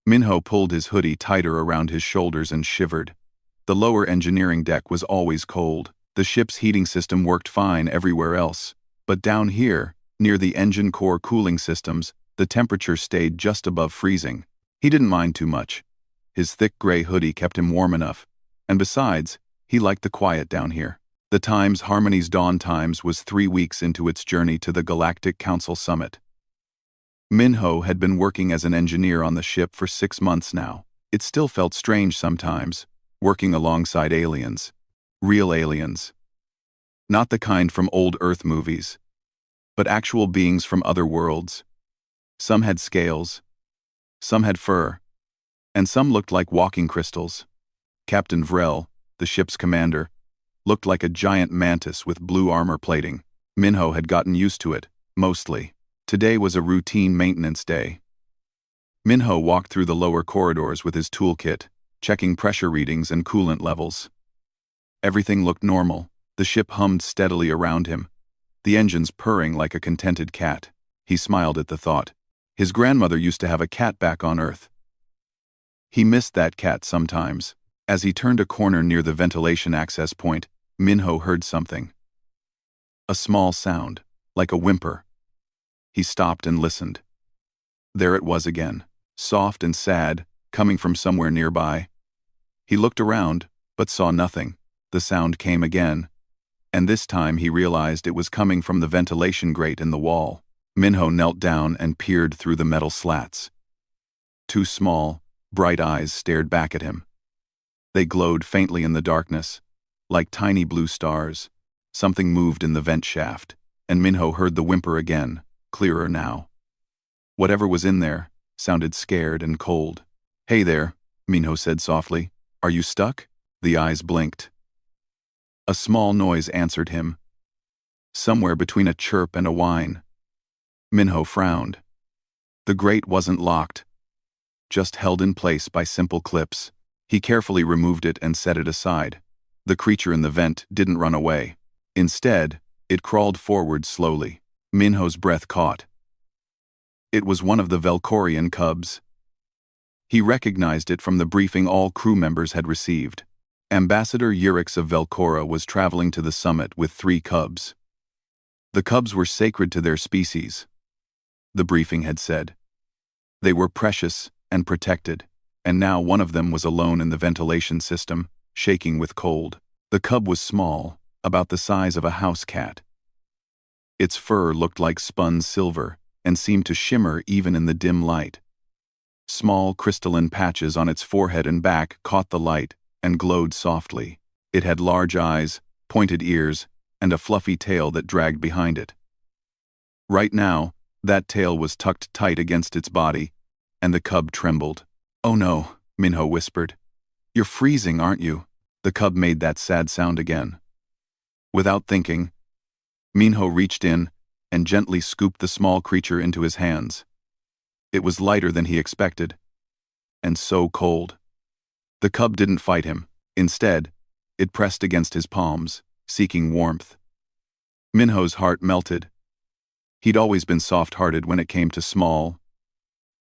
Minho pulled his hoodie tighter around his shoulders and shivered. The lower engineering deck was always cold. The ship's heating system worked fine everywhere else. But down here, near the engine core cooling systems, the temperature stayed just above freezing. He didn't mind too much. His thick gray hoodie kept him warm enough. And besides, he liked the quiet down here. The Times Harmony's dawn times was 3 weeks into its journey to the Galactic Council Summit. Minho had been working as an engineer on the ship for 6 months now. It still felt strange sometimes, working alongside aliens. Real aliens. Not the kind from old Earth movies, but actual beings from other worlds. Some had scales, some had fur, and some looked like walking crystals. Captain Vrel, the ship's commander, looked like a giant mantis with blue armor plating. Minho had gotten used to it, mostly. Today was a routine maintenance day. Minho walked through the lower corridors with his toolkit, checking pressure readings and coolant levels. Everything looked normal. The ship hummed steadily around him, the engines purring like a contented cat. He smiled at the thought. His grandmother used to have a cat back on Earth. He missed that cat sometimes. As he turned a corner near the ventilation access point, Minho heard something. A small sound, like a whimper. He stopped and listened. There it was again, soft and sad, coming from somewhere nearby. He looked around, but saw nothing. The sound came again, and this time he realized it was coming from the ventilation grate in the wall. Minho knelt down and peered through the metal slats. 2 small, bright eyes stared back at him. They glowed faintly in the darkness, like tiny blue stars. Something moved in the vent shaft, and Minho heard the whimper again, clearer now. Whatever was in there sounded scared and cold. "Hey there," Minho said softly. "Are you stuck?" The eyes blinked. A small noise answered him, somewhere between a chirp and a whine. Minho frowned. The grate wasn't locked, just held in place by simple clips. He carefully removed it and set it aside. The creature in the vent didn't run away. Instead, it crawled forward slowly. Minho's breath caught. It was one of the Velcorian cubs. He recognized it from the briefing all crew members had received. Ambassador Urix of Velcora was traveling to the summit with 3 cubs. The cubs were sacred to their species, the briefing had said. They were precious and protected, and now one of them was alone in the ventilation system, shaking with cold. The cub was small, about the size of a house cat. Its fur looked like spun silver and seemed to shimmer even in the dim light. Small crystalline patches on its forehead and back caught the light and glowed softly. It had large eyes, pointed ears, and a fluffy tail that dragged behind it. Right now, that tail was tucked tight against its body, and the cub trembled. "Oh no," Minho whispered. "You're freezing, aren't you?" The cub made that sad sound again. Without thinking, Minho reached in and gently scooped the small creature into his hands. It was lighter than he expected, and so cold. The cub didn't fight him. Instead, it pressed against his palms, seeking warmth. Minho's heart melted. He'd always been soft-hearted when it came to small,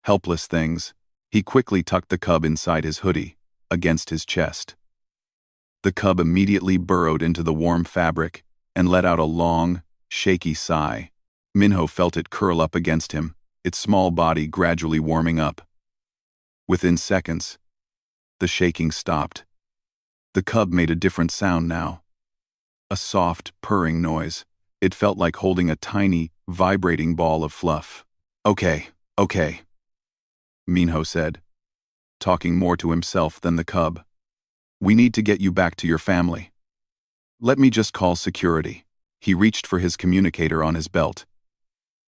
helpless things. He quickly tucked the cub inside his hoodie, against his chest. The cub immediately burrowed into the warm fabric and let out a long, shaky sigh. Minho felt it curl up against him, its small body gradually warming up. Within seconds, the shaking stopped. The cub made a different sound now. A soft, purring noise. It felt like holding a tiny, vibrating ball of fluff. Okay, Minho said, talking more to himself than the cub. "We need to get you back to your family. Let me just call security." He reached for his communicator on his belt.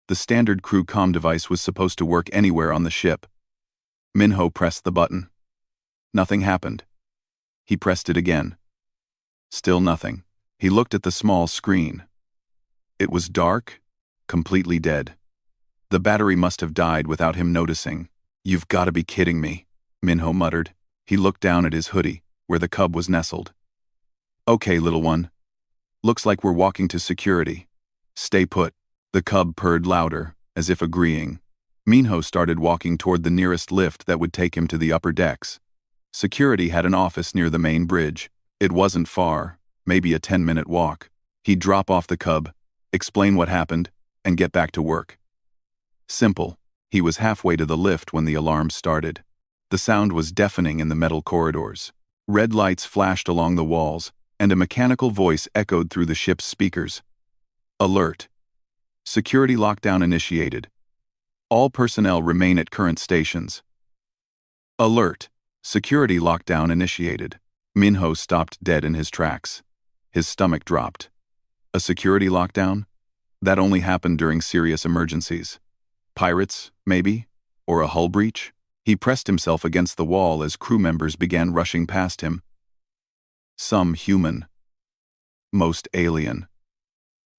The standard crew comm device was supposed to work anywhere on the ship. Minho pressed the button. Nothing happened. He pressed it again. Still nothing. He looked at the small screen. It was dark, completely dead. The battery must have died without him noticing. "You've got to be kidding me," Minho muttered. He looked down at his hoodie, where the cub was nestled. "Okay, little one. Looks like we're walking to security. Stay put." The cub purred louder, as if agreeing. Minho started walking toward the nearest lift that would take him to the upper decks. Security had an office near the main bridge. It wasn't far, maybe a 10-minute walk. He'd drop off the cub, explain what happened, and get back to work. Simple. He was halfway to the lift when the alarm started. The sound was deafening in the metal corridors. Red lights flashed along the walls, and a mechanical voice echoed through the ship's speakers. Alert. Security lockdown initiated. All personnel remain at current stations. Alert. Security lockdown initiated. Minho stopped dead in his tracks. His stomach dropped. A security lockdown? That only happened during serious emergencies. Pirates, maybe? Or a hull breach? He pressed himself against the wall as crew members began rushing past him. Some human. Most alien.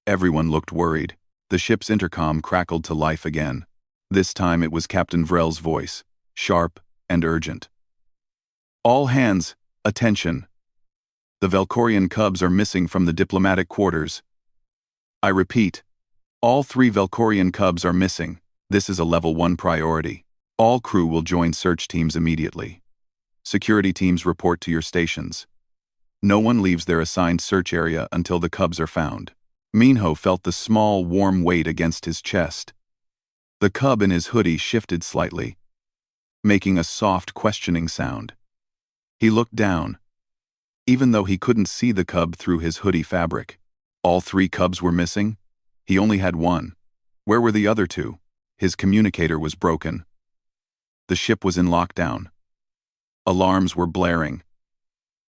Everyone looked worried. The ship's intercom crackled to life again. This time it was Captain Vrel's voice, sharp and urgent. All hands, attention. The Valkorian cubs are missing from the diplomatic quarters. I repeat, all 3 Valkorian cubs are missing. This is a level 1 priority. All crew will join search teams immediately. Security teams report to your stations. No one leaves their assigned search area until the cubs are found. Minho felt the small, warm weight against his chest. The cub in his hoodie shifted slightly, making a soft, questioning sound. He looked down. Even though he couldn't see the cub through his hoodie fabric, all 3 cubs were missing. He only had one. Where were the other 2? His communicator was broken. The ship was in lockdown. Alarms were blaring.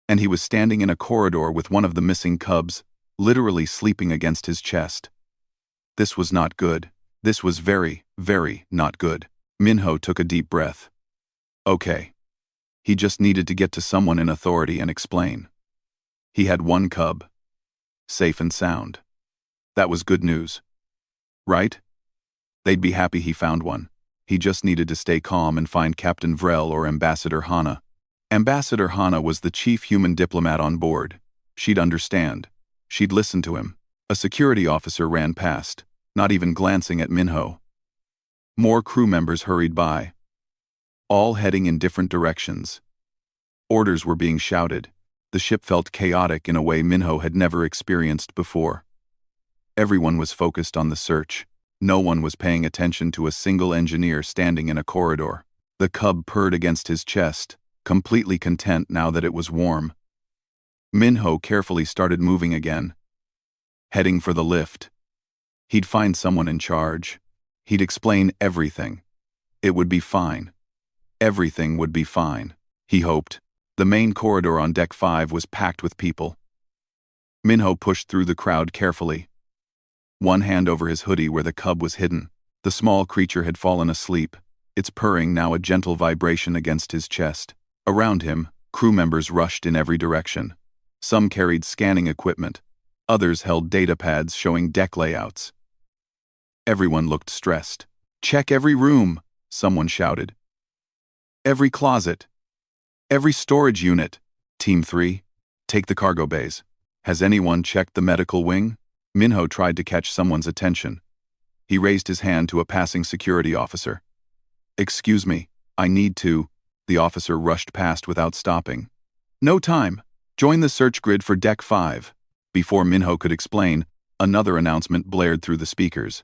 And he was standing in a corridor with one of the missing cubs, literally sleeping against his chest. This was not good. This was very, very not good. Minho took a deep breath. Okay. He just needed to get to someone in authority and explain. He had one cub. Safe and sound. That was good news. Right? They'd be happy he found one. He just needed to stay calm and find Captain Vrel or Ambassador Hana. Ambassador Hana was the chief human diplomat on board. She'd understand. She'd listen to him. A security officer ran past, not even glancing at Minho. More crew members hurried by, all heading in different directions. Orders were being shouted. The ship felt chaotic in a way Minho had never experienced before. Everyone was focused on the search. No one was paying attention to a single engineer standing in a corridor. The cub purred against his chest, completely content now that it was warm. Minho carefully started moving again, heading for the lift. He'd find someone in charge. He'd explain everything. It would be fine. Everything would be fine, he hoped. The main corridor on Deck 5 was packed with people. Minho pushed through the crowd carefully, one hand over his hoodie where the cub was hidden. The small creature had fallen asleep, its purring now a gentle vibration against his chest. Around him, crew members rushed in every direction. Some carried scanning equipment. Others held data pads showing deck layouts. Everyone looked stressed. Check every room, someone shouted. Every closet. Every storage unit. Team 3, take the cargo bays. Has anyone checked the medical wing? Minho tried to catch someone's attention. He raised his hand to a passing security officer. Excuse me, I need to. The officer rushed past without stopping. No time. Join the search grid for Deck 5. Before Minho could explain, another announcement blared through the speakers.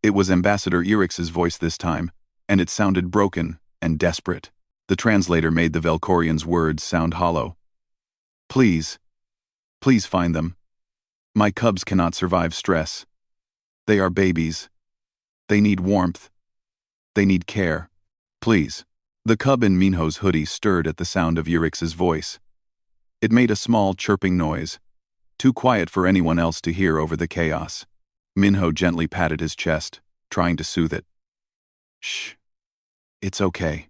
It was Ambassador Erix's voice this time, and it sounded broken and desperate. The translator made the Valkorian's words sound hollow. Please find them. My cubs cannot survive stress. They are babies. They need warmth. They need care. Please. The cub in Minho's hoodie stirred at the sound of Erix's voice. It made a small chirping noise, too quiet for anyone else to hear over the chaos. Minho gently patted his chest, trying to soothe it. Shh. It's okay,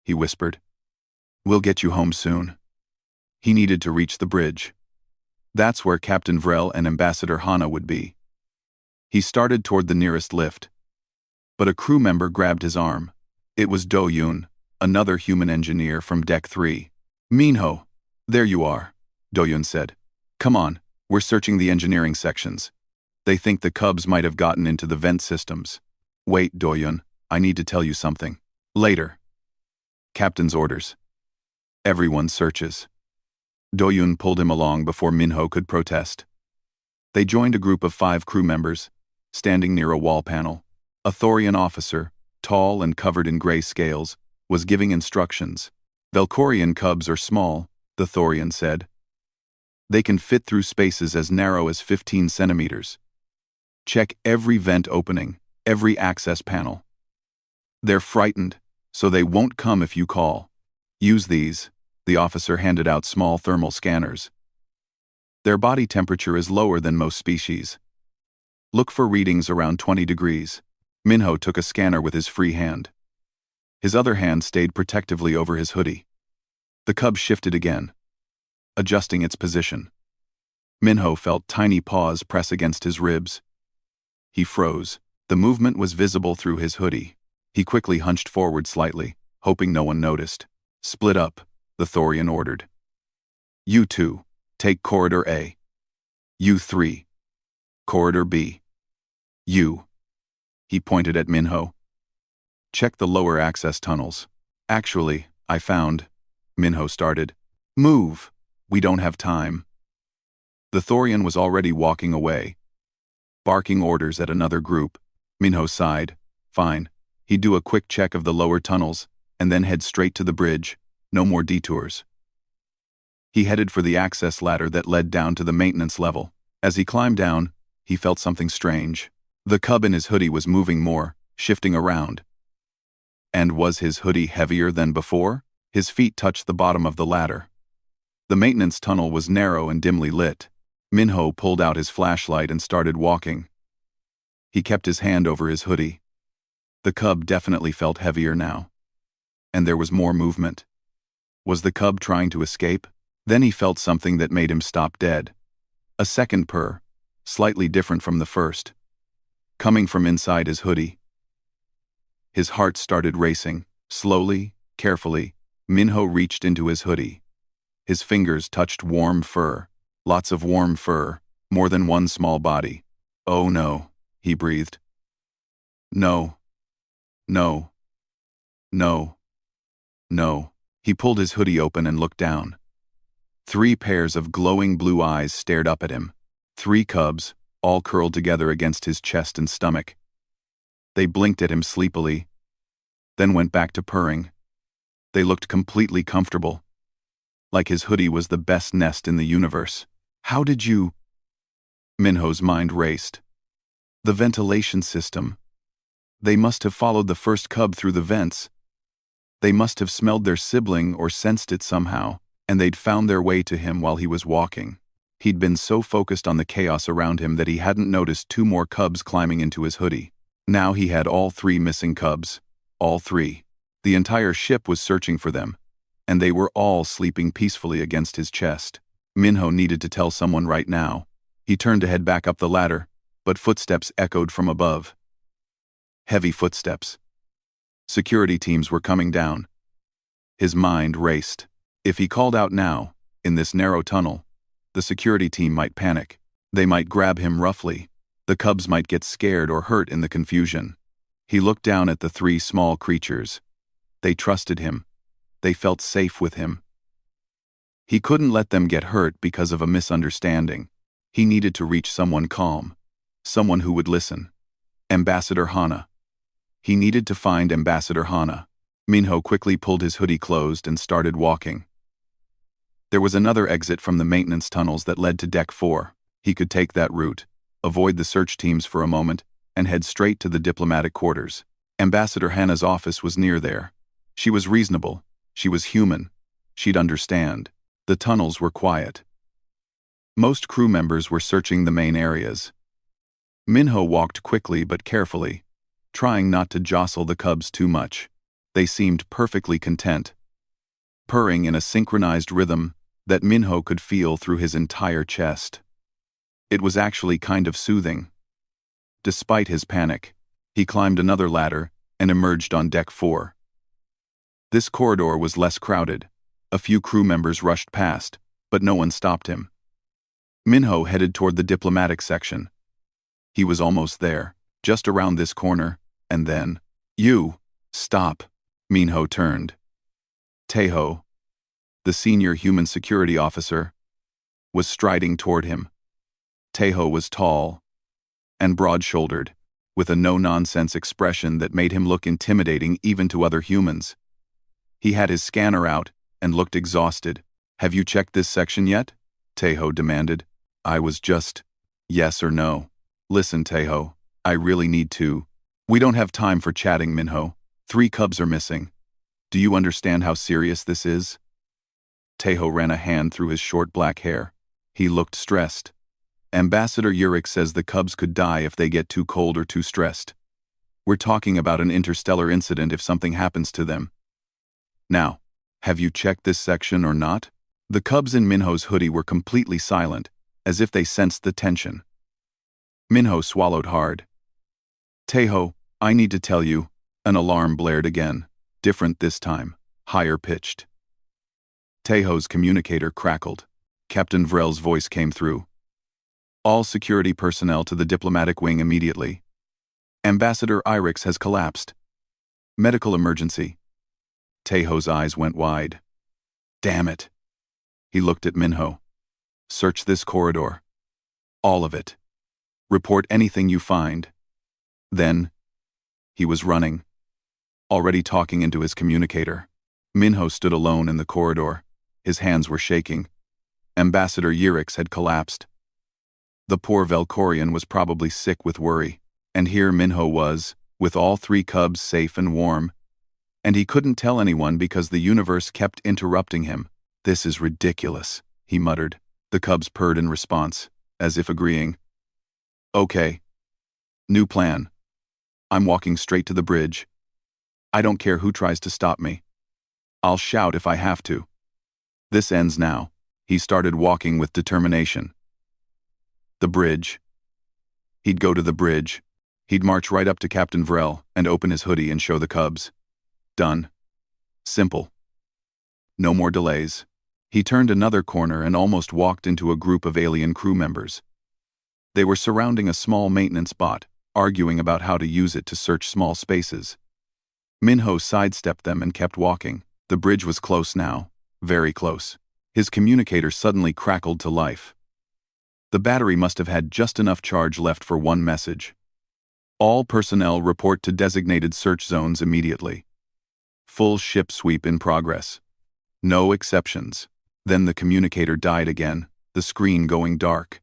he whispered. We'll get you home soon. He needed to reach the bridge. That's where Captain Vrel and Ambassador Hana would be. He started toward the nearest lift, but a crew member grabbed his arm. It was Do-Yun, another human engineer from Deck 3. Minho, there you are, Do-Yun said. Come on, we're searching the engineering sections. They think the cubs might have gotten into the vent systems. Wait, Do-Yun, I need to tell you something. Later. Captain's orders. Everyone searches. Doyun pulled him along before Minho could protest. They joined a group of 5 crew members, standing near a wall panel. A Thorian officer, tall and covered in gray scales, was giving instructions. Velkorian cubs are small, the Thorian said. They can fit through spaces as narrow as 15 centimeters. Check every vent opening, every access panel. They're frightened, so they won't come if you call. Use these. The officer handed out small thermal scanners. Their body temperature is lower than most species. Look for readings around 20 degrees. Minho took a scanner with his free hand. His other hand stayed protectively over his hoodie. The cub shifted again, adjusting its position. Minho felt tiny paws press against his ribs. He froze. The movement was visible through his hoodie. He quickly hunched forward slightly, hoping no one noticed. Split up, the Thorian ordered. You 2, take Corridor A. You 3, Corridor B. You. He pointed at Minho. Check the lower access tunnels. Actually, I found. Minho started. Move. We don't have time. The Thorian was already walking away, barking orders at another group. Minho sighed. Fine. He'd do a quick check of the lower tunnels, and then head straight to the bridge. No more detours. He headed for the access ladder that led down to the maintenance level. As he climbed down, he felt something strange. The cub in his hoodie was moving more, shifting around. And was his hoodie heavier than before? His feet touched the bottom of the ladder. The maintenance tunnel was narrow and dimly lit. Minho pulled out his flashlight and started walking. He kept his hand over his hoodie. The cub definitely felt heavier now. And there was more movement. Was the cub trying to escape? Then he felt something that made him stop dead. A second purr, slightly different from the first, coming from inside his hoodie. His heart started racing. Slowly, carefully, Minho reached into his hoodie. His fingers touched warm fur. Lots of warm fur, more than one small body. Oh no, he breathed. No. No. No. No. He pulled his hoodie open and looked down. 3 pairs of glowing blue eyes stared up at him. 3 cubs, all curled together against his chest and stomach. They blinked at him sleepily, then went back to purring. They looked completely comfortable, like his hoodie was the best nest in the universe. How did you? Minho's mind raced. The ventilation system. They must have followed the first cub through the vents. They must have smelled their sibling or sensed it somehow, and they'd found their way to him while he was walking. He'd been so focused on the chaos around him that he hadn't noticed 2 more cubs climbing into his hoodie. Now he had all 3 missing cubs. All 3. The entire ship was searching for them, and they were all sleeping peacefully against his chest. Minho needed to tell someone right now. He turned to head back up the ladder, but footsteps echoed from above. Heavy footsteps. Security teams were coming down. His mind raced. If he called out now, in this narrow tunnel, the security team might panic. They might grab him roughly. The cubs might get scared or hurt in the confusion. He looked down at the 3 small creatures. They trusted him. They felt safe with him. He couldn't let them get hurt because of a misunderstanding. He needed to reach someone calm. Someone who would listen. Ambassador Hana. He needed to find Ambassador Hana. Minho quickly pulled his hoodie closed and started walking. There was another exit from the maintenance tunnels that led to Deck 4. He could take that route, avoid the search teams for a moment, and head straight to the diplomatic quarters. Ambassador Hana's office was near there. She was reasonable. She was human. She'd understand. The tunnels were quiet. Most crew members were searching the main areas. Minho walked quickly but carefully, trying not to jostle the cubs too much. They seemed perfectly content, purring in a synchronized rhythm that Minho could feel through his entire chest. It was actually kind of soothing. Despite his panic, he climbed another ladder and emerged on Deck 4. This corridor was less crowded. A few crew members rushed past, but no one stopped him. Minho headed toward the diplomatic section. He was almost there, just around this corner, and then, You, stop. Minho turned. Teho, the senior human security officer, was striding toward him. Teho was tall and broad-shouldered, with a no-nonsense expression that made him look intimidating even to other humans. He had his scanner out and looked exhausted. Have you checked this section yet? Teho demanded. I was just, yes or no. Listen, Teho, I really need to. We don't have time for chatting, Minho. 3 cubs are missing. Do you understand how serious this is? Teho ran a hand through his short black hair. He looked stressed. Ambassador Yurik says the cubs could die if they get too cold or too stressed. We're talking about an interstellar incident if something happens to them. Now, have you checked this section or not? The cubs in Minho's hoodie were completely silent, as if they sensed the tension. Minho swallowed hard. Teho, I need to tell you. An alarm blared again, different this time, higher pitched. Teho's communicator crackled. Captain Vrel's voice came through. All security personnel to the diplomatic wing immediately. Ambassador Irix has collapsed. Medical emergency. Teho's eyes went wide. Damn it. He looked at Minho. Search this corridor. All of it. Report anything you find. Then, he was running, already talking into his communicator. Minho stood alone in the corridor. His hands were shaking. Ambassador Yurix had collapsed. The poor Velkorian was probably sick with worry, and here Minho was, with all 3 cubs safe and warm, and he couldn't tell anyone because the universe kept interrupting him. This is ridiculous, he muttered. The cubs purred in response, as if agreeing. Okay. New plan. I'm walking straight to the bridge. I don't care who tries to stop me. I'll shout if I have to. This ends now. He started walking with determination. The bridge. He'd go to the bridge. He'd march right up to Captain Vrel and open his hoodie and show the cubs. Done. Simple. No more delays. He turned another corner and almost walked into a group of alien crew members. They were surrounding a small maintenance bot, arguing about how to use it to search small spaces. Minho sidestepped them and kept walking. The bridge was close now, very close. His communicator suddenly crackled to life. The battery must have had just enough charge left for one message. All personnel report to designated search zones immediately. Full ship sweep in progress. No exceptions. Then the communicator died again, the screen going dark.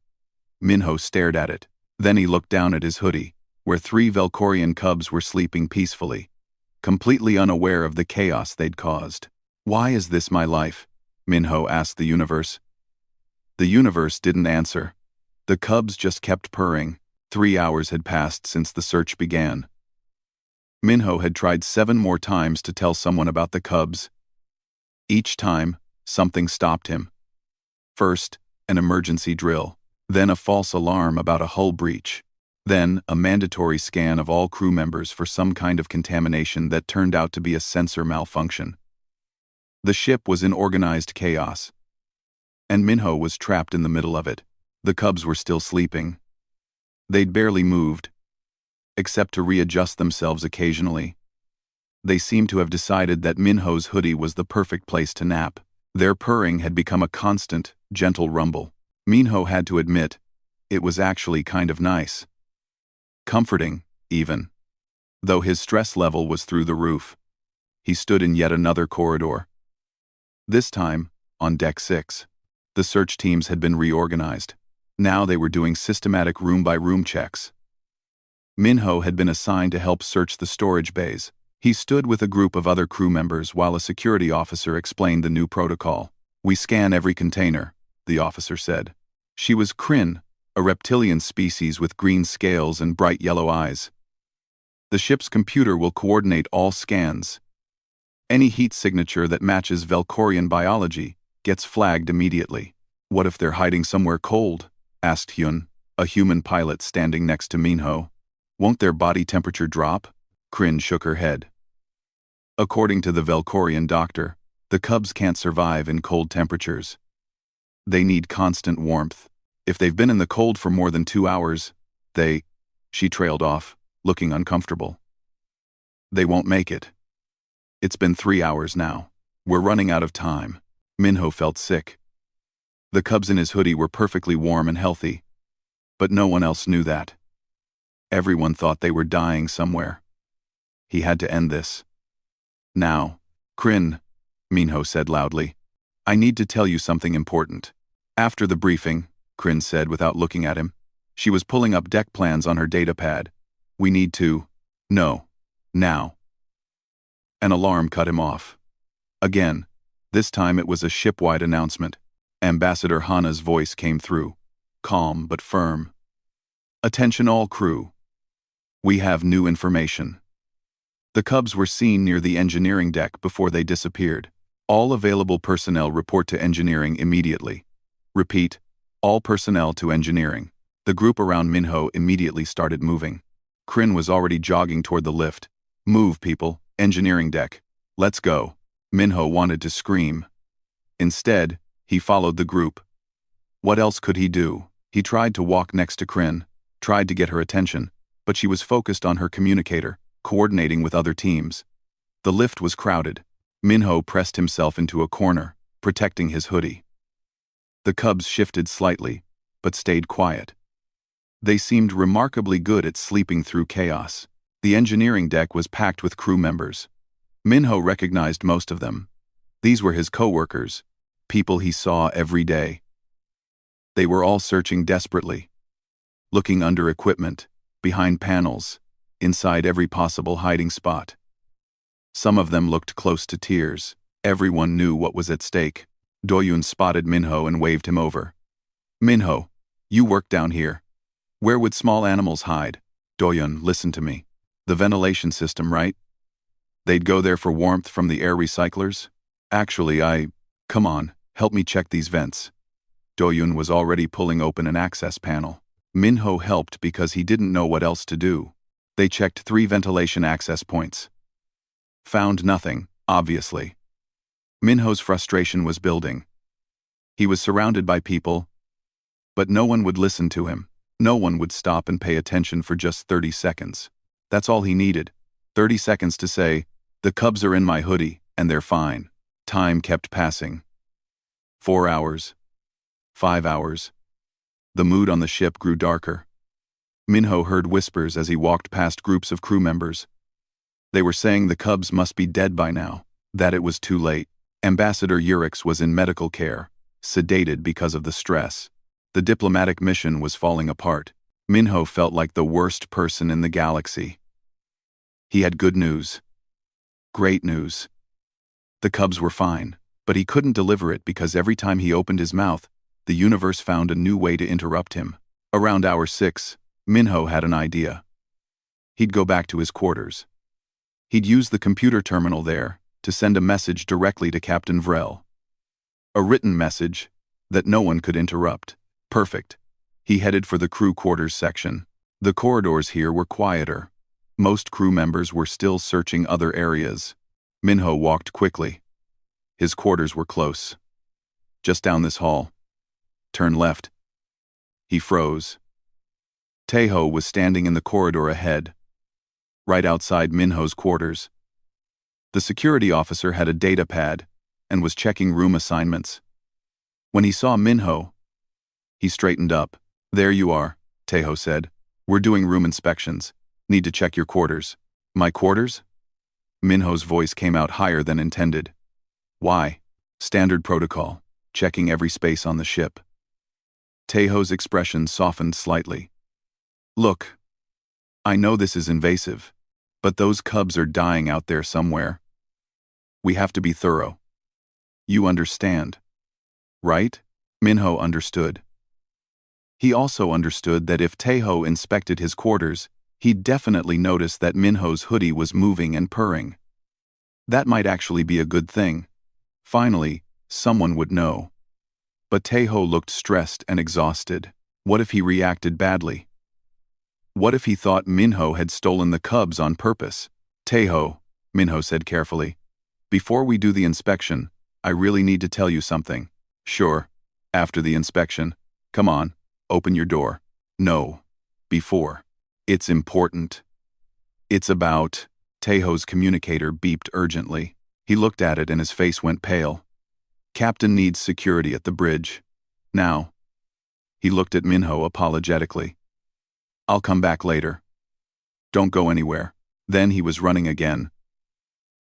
Minho stared at it. Then he looked down at his hoodie, where 3 Velkorian cubs were sleeping peacefully, completely unaware of the chaos they'd caused. Why is this my life? Minho asked the universe. The universe didn't answer. The cubs just kept purring. 3 hours had passed since the search began. Minho had tried 7 more times to tell someone about the cubs. Each time, something stopped him. First, an emergency drill, then a false alarm about a hull breach, then a mandatory scan of all crew members for some kind of contamination that turned out to be a sensor malfunction. The ship was in organized chaos, and Minho was trapped in the middle of it. The cubs were still sleeping. They'd barely moved, except to readjust themselves occasionally. They seemed to have decided that Minho's hoodie was the perfect place to nap. Their purring had become a constant, gentle rumble. Minho had to admit, it was actually kind of nice. Comforting, even. Though his stress level was through the roof. He stood in yet another corridor. This time, on Deck 6. The search teams had been reorganized. Now they were doing systematic room-by-room checks. Minho had been assigned to help search the storage bays. He stood with a group of other crew members while a security officer explained the new protocol. We scan every container, the officer said. She was Kryn, a reptilian species with green scales and bright yellow eyes. The ship's computer will coordinate all scans. Any heat signature that matches Velkorian biology gets flagged immediately. What if they're hiding somewhere cold? Asked Hyun, a human pilot standing next to Minho. Won't their body temperature drop? Kryn shook her head. According to the Velkorian doctor, the cubs can't survive in cold temperatures. They need constant warmth. If they've been in the cold for more than 2 hours, she trailed off, looking uncomfortable. They won't make it. It's been 3 hours now. We're running out of time. Minho felt sick. The cubs in his hoodie were perfectly warm and healthy, but no one else knew that. Everyone thought they were dying somewhere. He had to end this. Now. Kryn, Minho said loudly. I need to tell you something important. After the briefing, Kryn said without looking at him. She was pulling up deck plans on her data pad. We need to. No. Now. An alarm cut him off. Again. This time it was a ship-wide announcement. Ambassador Hana's voice came through. Calm but firm. Attention all crew. We have new information. The cubs were seen near the engineering deck before they disappeared. All available personnel report to engineering immediately. Repeat, all personnel to engineering. The group around Minho immediately started moving. Kryn was already jogging toward the lift. Move, people, engineering deck. Let's go. Minho wanted to scream. Instead, he followed the group. What else could he do? He tried to walk next to Kryn, tried to get her attention, but she was focused on her communicator, coordinating with other teams. The lift was crowded. Minho pressed himself into a corner, protecting his hoodie. The cubs shifted slightly, but stayed quiet. They seemed remarkably good at sleeping through chaos. The engineering deck was packed with crew members. Minho recognized most of them. These were his co-workers, people he saw every day. They were all searching desperately, looking under equipment, behind panels, inside every possible hiding spot. Some of them looked close to tears. Everyone knew what was at stake. Doyun spotted Minho and waved him over. Minho, you work down here. Where would small animals hide? Doyun, listen to me. The ventilation system, right? They'd go there for warmth from the air recyclers? Actually, Come on, help me check these vents. Doyun was already pulling open an access panel. Minho helped because he didn't know what else to do. They checked 3 ventilation access points. Found nothing, obviously. Minho's frustration was building. He was surrounded by people, but no one would listen to him. No one would stop and pay attention for just 30 seconds. That's all he needed. 30 seconds to say, the cubs are in my hoodie, and they're fine. Time kept passing. 4 hours. 5 hours. The mood on the ship grew darker. Minho heard whispers as he walked past groups of crew members. They were saying the cubs must be dead by now, that it was too late. Ambassador Urix was in medical care, sedated because of the stress. The diplomatic mission was falling apart. Minho felt like the worst person in the galaxy. He had good news. Great news. The cubs were fine, but he couldn't deliver it because every time he opened his mouth, the universe found a new way to interrupt him. Around hour 6, Minho had an idea. He'd go back to his quarters. He'd use the computer terminal there to send a message directly to Captain Vrel. A written message that no one could interrupt. Perfect. He headed for the crew quarters section. The corridors here were quieter. Most crew members were still searching other areas. Minho walked quickly. His quarters were close. Just down this hall. Turn left. He froze. Taeho was standing in the corridor ahead, right outside Minho's quarters. The security officer had a data pad and was checking room assignments. When he saw Minho, he straightened up. There you are, Taeho said. We're doing room inspections. Need to check your quarters. My quarters? Minho's voice came out higher than intended. Why? Standard protocol, checking every space on the ship. Taeho's expression softened slightly. Look, I know this is invasive, but those cubs are dying out there somewhere. We have to be thorough. You understand, right? Minho understood. He also understood that if Taeho inspected his quarters, he'd definitely notice that Minho's hoodie was moving and purring. That might actually be a good thing. Finally, someone would know. But Taeho looked stressed and exhausted. What if he reacted badly? What if he thought Minho had stolen the cubs on purpose? Taeho, Minho said carefully. Before we do the inspection, I really need to tell you something. Sure. After the inspection. Come on, open your door. No. Before. It's important. It's about... Tejo's communicator beeped urgently. He looked at it and his face went pale. Captain needs security at the bridge. Now. He looked at Minho apologetically. I'll come back later. Don't go anywhere. Then he was running again,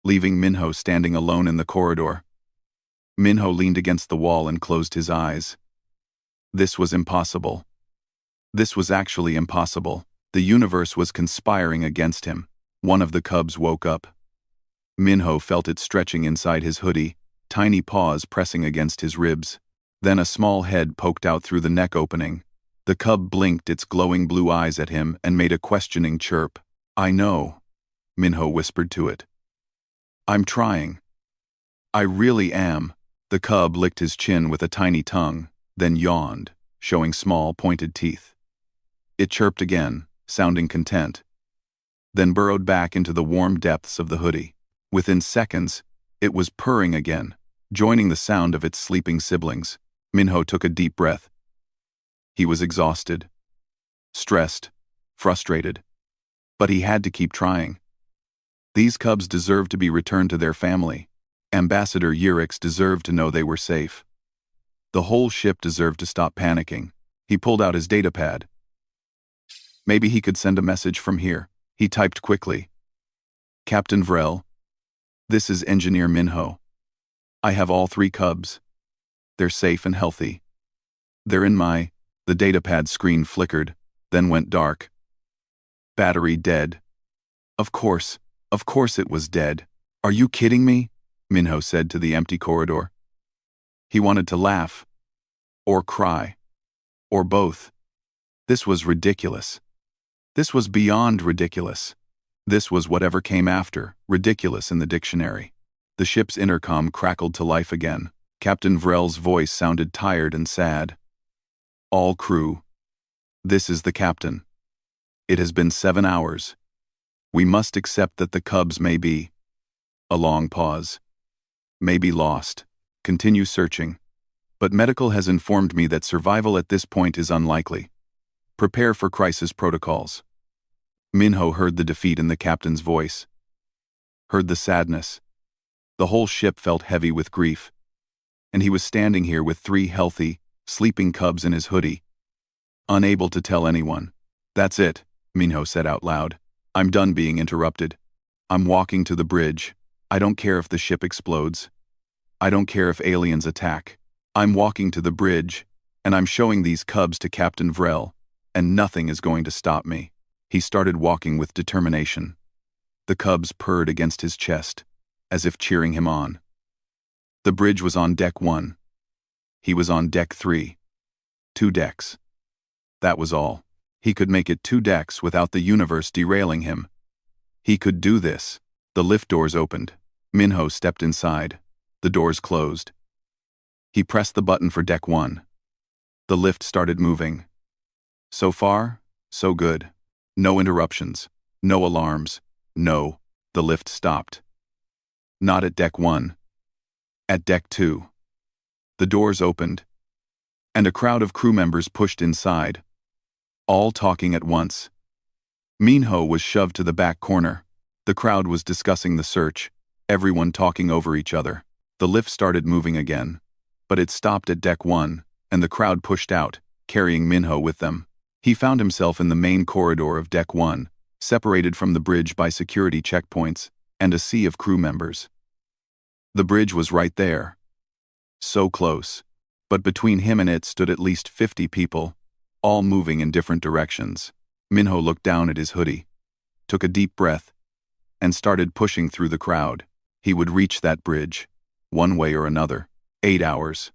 leaving Minho standing alone in the corridor. Minho leaned against the wall and closed his eyes. This was impossible. This was actually impossible. The universe was conspiring against him. One of the cubs woke up. Minho felt it stretching inside his hoodie, tiny paws pressing against his ribs. Then a small head poked out through the neck opening. The cub blinked its glowing blue eyes at him and made a questioning chirp. I know, Minho whispered to it. I'm trying. I really am. The cub licked his chin with a tiny tongue, then yawned, showing small, pointed teeth. It chirped again, sounding content, then burrowed back into the warm depths of the hoodie. Within seconds, it was purring again, joining the sound of its sleeping siblings. Minho took a deep breath. He was exhausted, stressed, frustrated, but he had to keep trying. These cubs deserved to be returned to their family. Ambassador Urix deserved to know they were safe. The whole ship deserved to stop panicking. He pulled out his datapad. Maybe he could send a message from here. He typed quickly. Captain Vrel, this is Engineer Minho. I have all 3 cubs. They're safe and healthy. They're in my... The datapad screen flickered, then went dark. Battery dead. Of course it was dead. Are you kidding me? Minho said to the empty corridor. He wanted to laugh. Or cry. Or both. This was ridiculous. This was beyond ridiculous. This was whatever came after, ridiculous in the dictionary. The ship's intercom crackled to life again. Captain Vrel's voice sounded tired and sad. All crew. This is the captain. It has been 7 hours. We must accept that the cubs may be... A long pause. May be lost. Continue searching. But medical has informed me that survival at this point is unlikely. Prepare for crisis protocols. Minho heard the defeat in the captain's voice. Heard the sadness. The whole ship felt heavy with grief. And he was standing here with 3 healthy, sleeping cubs in his hoodie. Unable to tell anyone. That's it, Minho said out loud. I'm done being interrupted. I'm walking to the bridge. I don't care if the ship explodes. I don't care if aliens attack. I'm walking to the bridge, and I'm showing these cubs to Captain Vrel, and nothing is going to stop me. He started walking with determination. The cubs purred against his chest, as if cheering him on. The bridge was on deck 1. He was on deck 3. 2 decks. That was all. He could make it 2 decks without the universe derailing him. He could do this. The lift doors opened. Minho stepped inside. The doors closed. He pressed the button for deck 1. The lift started moving. So far, so good. No interruptions. No alarms. No, the lift stopped. Not at deck 1. At deck 2. The doors opened, and a crowd of crew members pushed inside, all talking at once. Minho was shoved to the back corner. The crowd was discussing the search, everyone talking over each other. The lift started moving again, but it stopped at deck 1, and the crowd pushed out, carrying Minho with them. He found himself in the main corridor of deck 1, separated from the bridge by security checkpoints and a sea of crew members. The bridge was right there. So close. But between him and it stood at least 50 people, all moving in different directions. Minho looked down at his hoodie, took a deep breath, and started pushing through the crowd. He would reach that bridge, one way or another. 8 hours.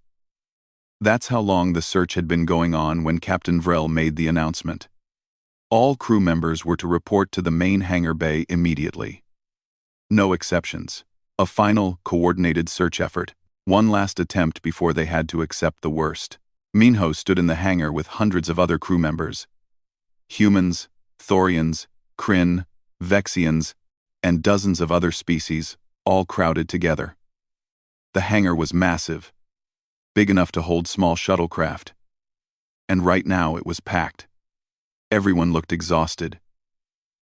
That's how long the search had been going on when Captain Vrel made the announcement. All crew members were to report to the main hangar bay immediately. No exceptions. A final, coordinated search effort. One last attempt before they had to accept the worst. Minho stood in the hangar with hundreds of other crew members. Humans, Thorians, Kryn, Vexians, and dozens of other species, all crowded together. The hangar was massive, big enough to hold small shuttlecraft. And right now it was packed. Everyone looked exhausted.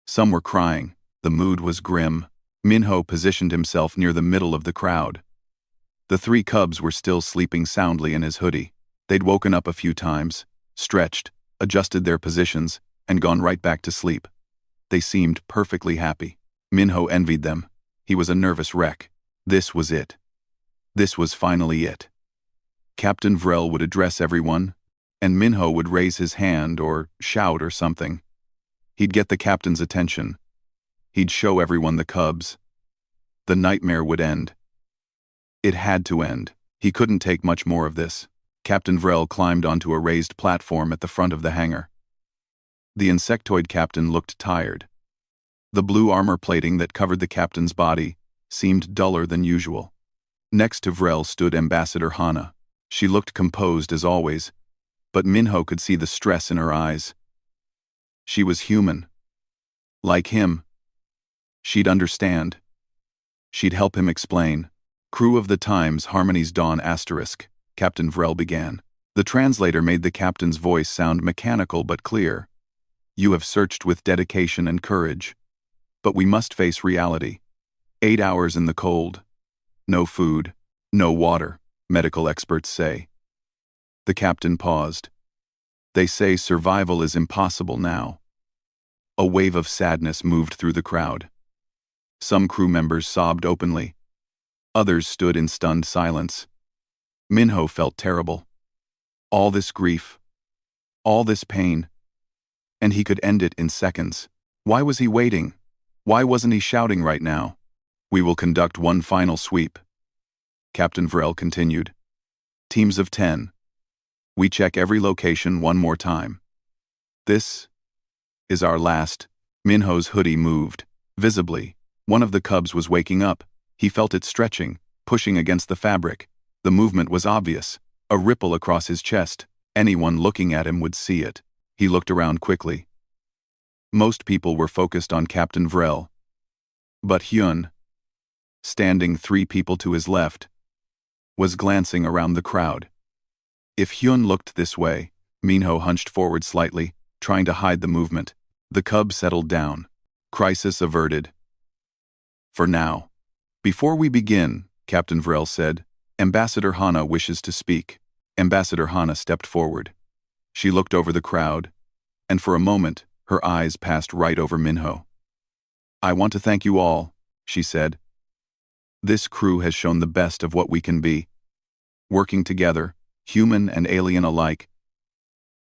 Some were crying, The mood was grim. Minho positioned himself near the middle of the crowd. The three cubs were still sleeping soundly in his hoodie. They'd woken up a few times, stretched, adjusted their positions, and gone right back to sleep. They seemed perfectly happy. Minho envied them. He was a nervous wreck. This was it. This was finally it. Captain Vrel would address everyone, and Minho would raise his hand or shout or something. He'd get the captain's attention. He'd show everyone the cubs. The nightmare would end. It had to end. He couldn't take much more of this. Captain Vrel climbed onto a raised platform at the front of the hangar. The insectoid captain looked tired. The blue armor plating that covered the captain's body seemed duller than usual. Next to Vrel stood Ambassador Hana. She looked composed as always, but Minho could see the stress in her eyes. She was human. Like him. She'd understand. She'd help him explain. Crew of the Times, Harmony's Dawn **, Captain Vrel began. The translator made the captain's voice sound mechanical but clear. You have searched with dedication and courage. But we must face reality. 8 hours in the cold. No food. No water, medical experts say. The captain paused. They say survival is impossible now. A wave of sadness moved through the crowd. Some crew members sobbed openly. Others stood in stunned silence. Minho felt terrible. All this grief. All this pain. And he could end it in seconds. Why was he waiting? Why wasn't he shouting right now? We will conduct one final sweep. Captain Vrel continued. Teams of 10. We check every location one more time. This is our last. Minho's hoodie moved. Visibly, one of the cubs was waking up. He felt it stretching, pushing against the fabric. The movement was obvious. A ripple across his chest. Anyone looking at him would see it. He looked around quickly. Most people were focused on Captain Vrel. But Hyun, standing 3 people to his left, was glancing around the crowd. If Hyun looked this way, Minho hunched forward slightly, trying to hide the movement. The cub settled down. Crisis averted. For now. Before we begin, Captain Vrel said, Ambassador Hana wishes to speak. Ambassador Hana stepped forward. She looked over the crowd, and for a moment, her eyes passed right over Minho. I want to thank you all, she said. This crew has shown the best of what we can be. Working together, human and alien alike.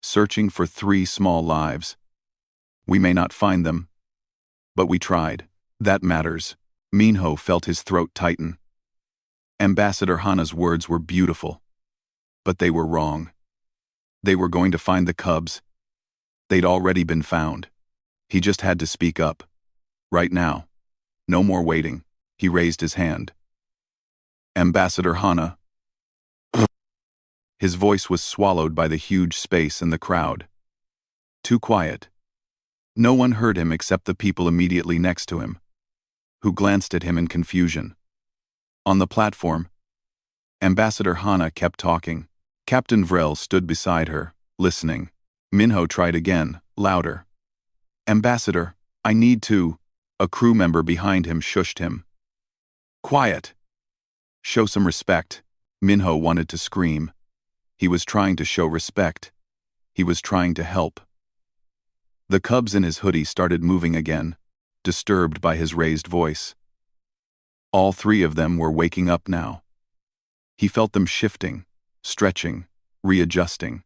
Searching for 3 small lives. We may not find them, but we tried. That matters. Minho felt his throat tighten. Ambassador Hana's words were beautiful. But they were wrong. They were going to find the cubs. They'd already been found. He just had to speak up. Right now. No more waiting. He raised his hand. Ambassador Hana. His voice was swallowed by the huge space in the crowd. Too quiet. No one heard him except the people immediately next to him, who glanced at him in confusion. On the platform, Ambassador Hana kept talking. Captain Vrel stood beside her, listening. Minho tried again, louder. Ambassador, I need to. A crew member behind him shushed him. Quiet. Show some respect. Minho wanted to scream. He was trying to show respect. He was trying to help. The cubs in his hoodie started moving again, disturbed by his raised voice. All 3 of them were waking up now. He felt them shifting, stretching, readjusting.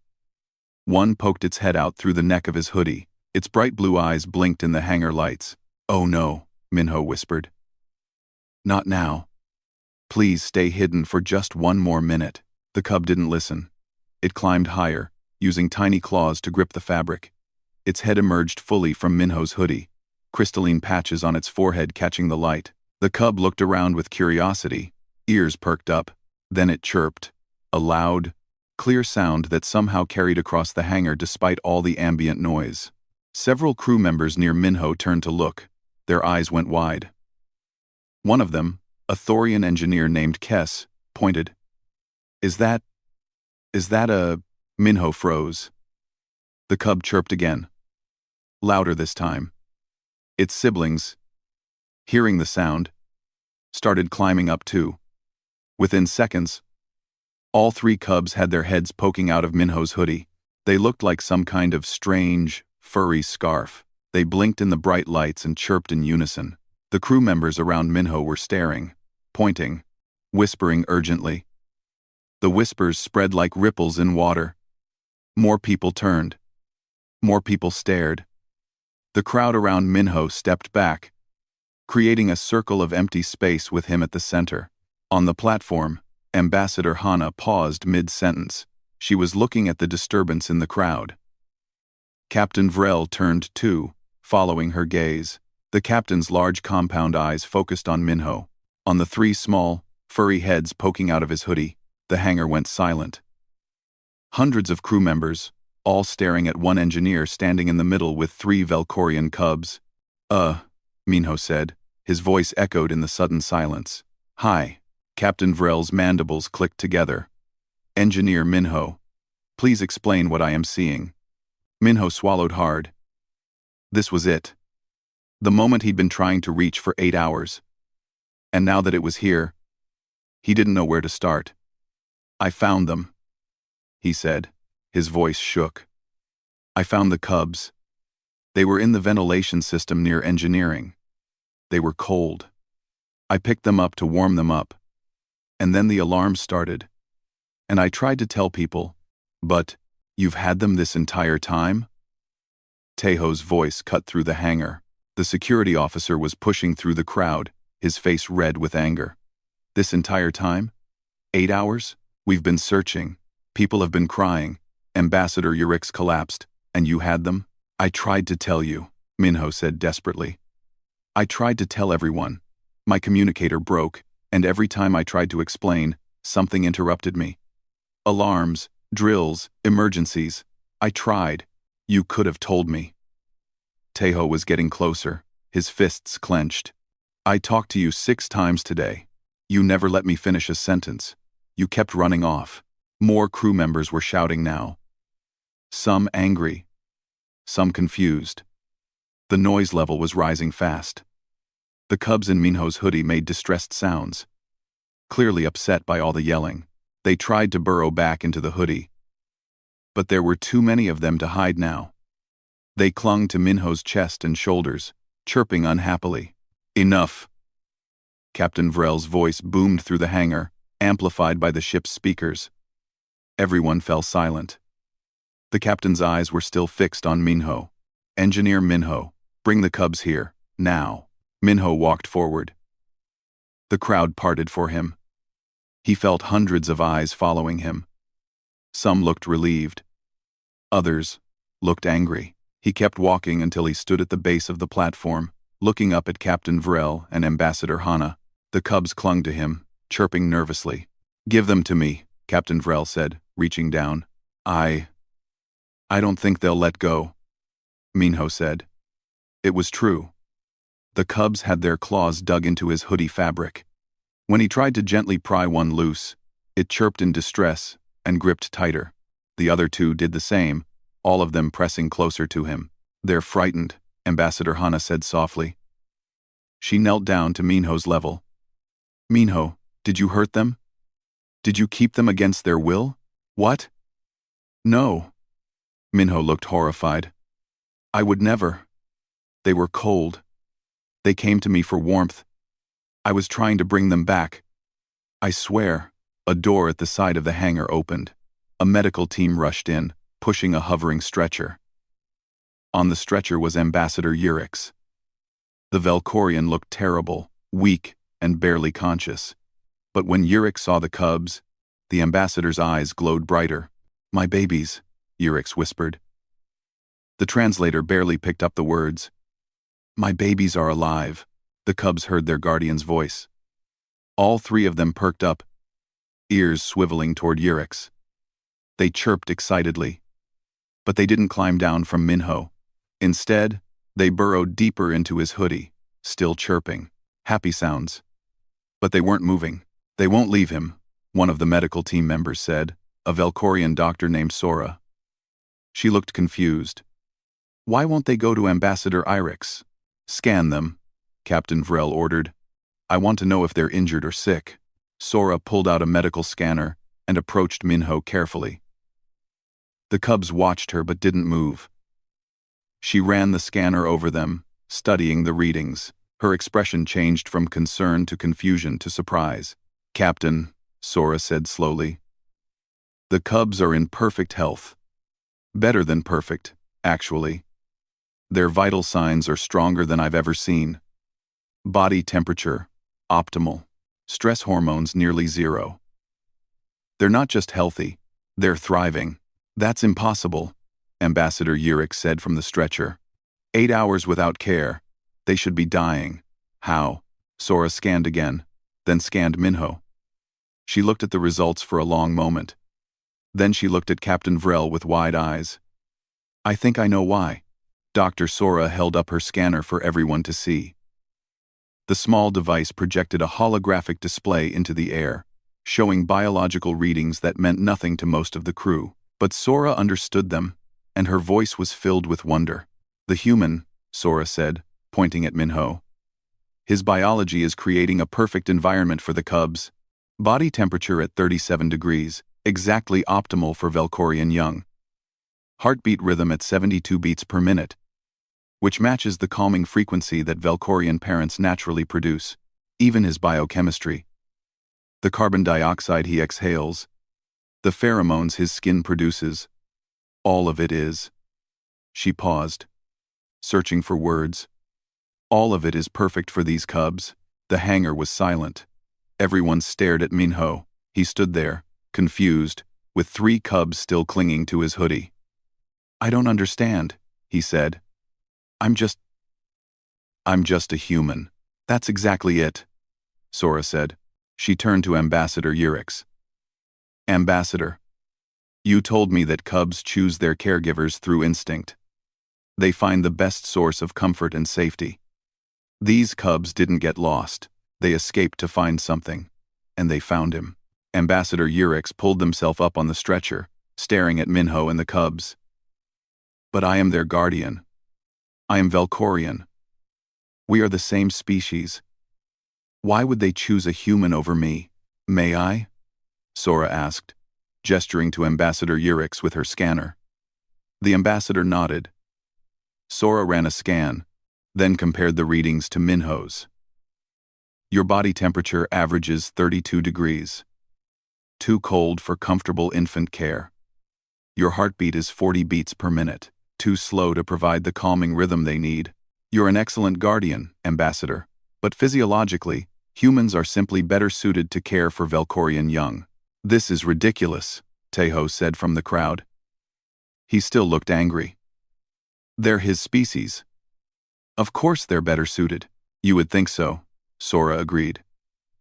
One poked its head out through the neck of his hoodie. Its bright blue eyes blinked in the hangar lights. Oh no, Minho whispered. Not now. Please stay hidden for just 1 more minute. The cub didn't listen. It climbed higher, using tiny claws to grip the fabric. Its head emerged fully from Minho's hoodie, crystalline patches on its forehead catching the light. The cub looked around with curiosity, ears perked up. Then it chirped, a loud, clear sound that somehow carried across the hangar despite all the ambient noise. Several crew members near Minho turned to look. Their eyes went wide. One of them, a Thorian engineer named Kess, pointed. Is that a... Minho froze. The cub chirped again. Louder this time. Its siblings, hearing the sound, started climbing up too. Within seconds, all three cubs had their heads poking out of Minho's hoodie. They looked like some kind of strange, furry scarf. They blinked in the bright lights and chirped in unison. The crew members around Minho were staring, pointing, whispering urgently. The whispers spread like ripples in water. More people turned. More people stared. The crowd around Minho stepped back, creating a circle of empty space with him at the center. On the platform, Ambassador Hana paused mid-sentence. She was looking at the disturbance in the crowd. Captain Vrel turned too, following her gaze. The captain's large compound eyes focused on Minho. On the three small, furry heads poking out of his hoodie, the hangar went silent. Hundreds of crew members, all staring at one engineer standing in the middle with three Velkorian cubs. Minho said. His voice echoed in the sudden silence. Hi. Captain Vrel's mandibles clicked together. Engineer Minho, please explain what I am seeing. Minho swallowed hard. This was it. The moment he'd been trying to reach for 8 hours. And now that it was here, he didn't know where to start. I found them, he said. His voice shook. I found the cubs. They were in the ventilation system near engineering. They were cold. I picked them up to warm them up. And then the alarm started. And I tried to tell people, but, you've had them this entire time? Tejo's voice cut through the hangar. The security officer was pushing through the crowd, his face red with anger. This entire time? 8 hours? We've been searching. People have been crying. Ambassador Urix collapsed, and you had them? I tried to tell you, Minho said desperately. I tried to tell everyone. My communicator broke, and every time I tried to explain, something interrupted me. Alarms, drills, emergencies. I tried. You could have told me. Tejo was getting closer, his fists clenched. I talked to you 6 times today. You never let me finish a sentence. You kept running off. More crew members were shouting now. Some angry. Some confused. The noise level was rising fast. The cubs in Minho's hoodie made distressed sounds. Clearly upset by all the yelling, they tried to burrow back into the hoodie. But there were too many of them to hide now. They clung to Minho's chest and shoulders, chirping unhappily. Enough! Captain Vrel's voice boomed through the hangar, amplified by the ship's speakers. Everyone fell silent. The captain's eyes were still fixed on Minho. Engineer Minho, bring the cubs here, now. Minho walked forward. The crowd parted for him. He felt hundreds of eyes following him. Some looked relieved. Others looked angry. He kept walking until he stood at the base of the platform, looking up at Captain Vrel and Ambassador Hana. The cubs clung to him, chirping nervously. Give them to me, Captain Vrel said, reaching down. I don't think they'll let go, Minho said. It was true. The cubs had their claws dug into his hoodie fabric. When he tried to gently pry one loose, it chirped in distress and gripped tighter. The other 2 did the same, all of them pressing closer to him. They're frightened, Ambassador Hana said softly. She knelt down to Minho's level. Minho, did you hurt them? Did you keep them against their will? What? No. Minho looked horrified. I would never. They were cold. They came to me for warmth. I was trying to bring them back. I swear. A door at the side of the hangar opened. A medical team rushed in, pushing a hovering stretcher. On the stretcher was Ambassador Urix. The Velkorian looked terrible, weak, and barely conscious. But when Urix saw the cubs, the ambassador's eyes glowed brighter. My babies, Urix whispered. The translator barely picked up the words. My babies are alive, the cubs heard their guardian's voice. All 3 of them perked up, ears swiveling toward Urix. They chirped excitedly. But they didn't climb down from Minho. Instead, they burrowed deeper into his hoodie, still chirping. Happy sounds. But they weren't moving. They won't leave him, one of the medical team members said, a Velkorian doctor named Sora. She looked confused. Why won't they go to Ambassador Irix? Scan them, Captain Vrel ordered. "I want to know if they're injured or sick." Sora pulled out a medical scanner and approached Minho carefully. The cubs watched her but didn't move. She ran the scanner over them, studying the readings. Her expression changed from concern to confusion to surprise. "Captain," Sora said slowly, "the cubs are in perfect health. Better than perfect, actually. Their vital signs are stronger than I've ever seen. Body temperature, optimal. Stress hormones nearly zero. They're not just healthy, they're thriving." "That's impossible," Ambassador Yurik said from the stretcher. 8 hours without care. They should be dying." "How?" Sora scanned again, then scanned Minho. She looked at the results for a long moment. Then she looked at Captain Vrel with wide eyes. "I think I know why." Dr. Sora held up her scanner for everyone to see. The small device projected a holographic display into the air, showing biological readings that meant nothing to most of the crew. But Sora understood them, and her voice was filled with wonder. "The human," Sora said, pointing at Minho. "His biology is creating a perfect environment for the cubs. Body temperature at 37 degrees, exactly optimal for Velkorian young. Heartbeat rhythm at 72 beats per minute, which matches the calming frequency that Velkorian parents naturally produce. Even his biochemistry. The carbon dioxide he exhales, the pheromones his skin produces. All of it is." She paused, searching for words. "All of it is perfect for these cubs." The hangar was silent. Everyone stared at Minho. He stood there, confused, with 3 cubs still clinging to his hoodie. "I don't understand," he said. I'm just a human." "That's exactly it," Sora said. She turned to Ambassador Yurik. "Ambassador, you told me that cubs choose their caregivers through instinct. They find the best source of comfort and safety. These cubs didn't get lost. They escaped to find something. And they found him." Ambassador Yurik pulled himself up on the stretcher, staring at Minho and the cubs. "But I am their guardian. I am Velkorian. We are the same species. Why would they choose a human over me? May I?" Sora asked, gesturing to Ambassador Yurik with her scanner. The ambassador nodded. Sora ran a scan, then compared the readings to Minho's. "Your body temperature averages 32 degrees. Too cold for comfortable infant care. Your heartbeat is 40 beats per minute. Too slow to provide the calming rhythm they need. You're an excellent guardian, Ambassador, but physiologically, humans are simply better suited to care for Velkorian young." "This is ridiculous," Tejo said from the crowd. He still looked angry. "They're his species. Of course they're better suited." "You would think so," Sora agreed.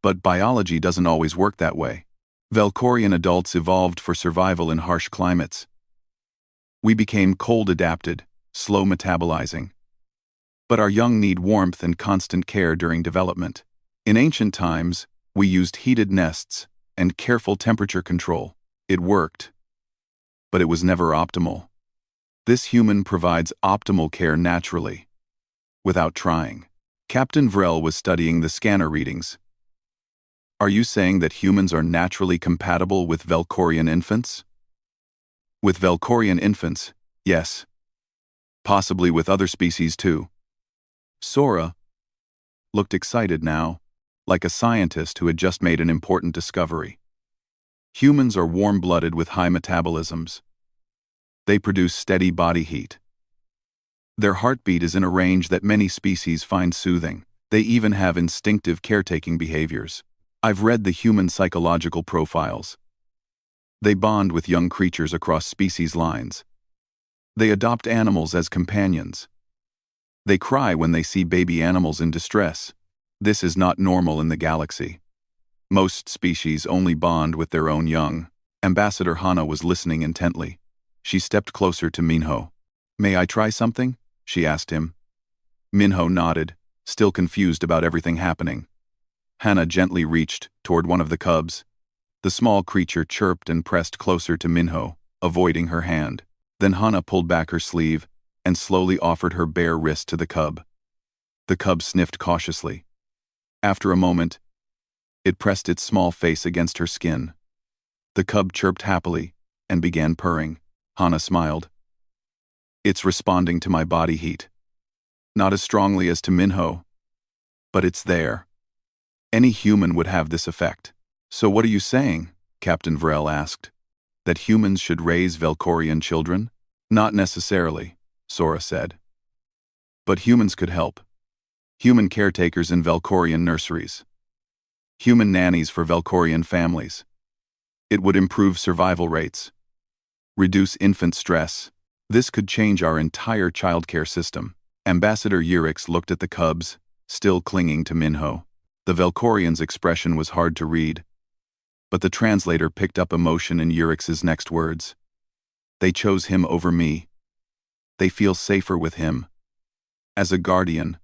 "But biology doesn't always work that way. Velkorian adults evolved for survival in harsh climates. We became cold-adapted, slow metabolizing. But our young need warmth and constant care during development. In ancient times, we used heated nests and careful temperature control. It worked. But it was never optimal. This human provides optimal care naturally, without trying." Captain Vrel was studying the scanner readings. "Are you saying that humans are naturally compatible with Velkorian infants?" "With Velkorian infants, yes. Possibly with other species too." Sora looked excited now, like a scientist who had just made an important discovery. "Humans are warm-blooded with high metabolisms. They produce steady body heat. Their heartbeat is in a range that many species find soothing. They even have instinctive caretaking behaviors. I've read the human psychological profiles. They bond with young creatures across species lines. They adopt animals as companions. They cry when they see baby animals in distress. This is not normal in the galaxy. Most species only bond with their own young." Ambassador Hana was listening intently. She stepped closer to Minho. "May I try something?" she asked him. Minho nodded, still confused about everything happening. Hana gently reached toward one of the cubs. The small creature chirped and pressed closer to Minho, avoiding her hand. Then Hana pulled back her sleeve and slowly offered her bare wrist to the cub. The cub sniffed cautiously. After a moment, it pressed its small face against her skin. The cub chirped happily and began purring. Hana smiled. It's responding to my body heat. Not as strongly as to Minho, but it's there. Any human would have this effect. So what are you saying? Captain Vrel asked. That humans should raise Velkorian children? Not necessarily, Sora said. But humans could help. Human caretakers in Velkorian nurseries. Human nannies for Velkorian families. It would improve survival rates. Reduce infant stress. This could change our entire childcare system. Ambassador Yurix looked at the cubs, still clinging to Minho. The Velkorian's expression was hard to read, but the translator picked up emotion in Yurix's next words. They chose him over me. They feel safer with him. As a guardian,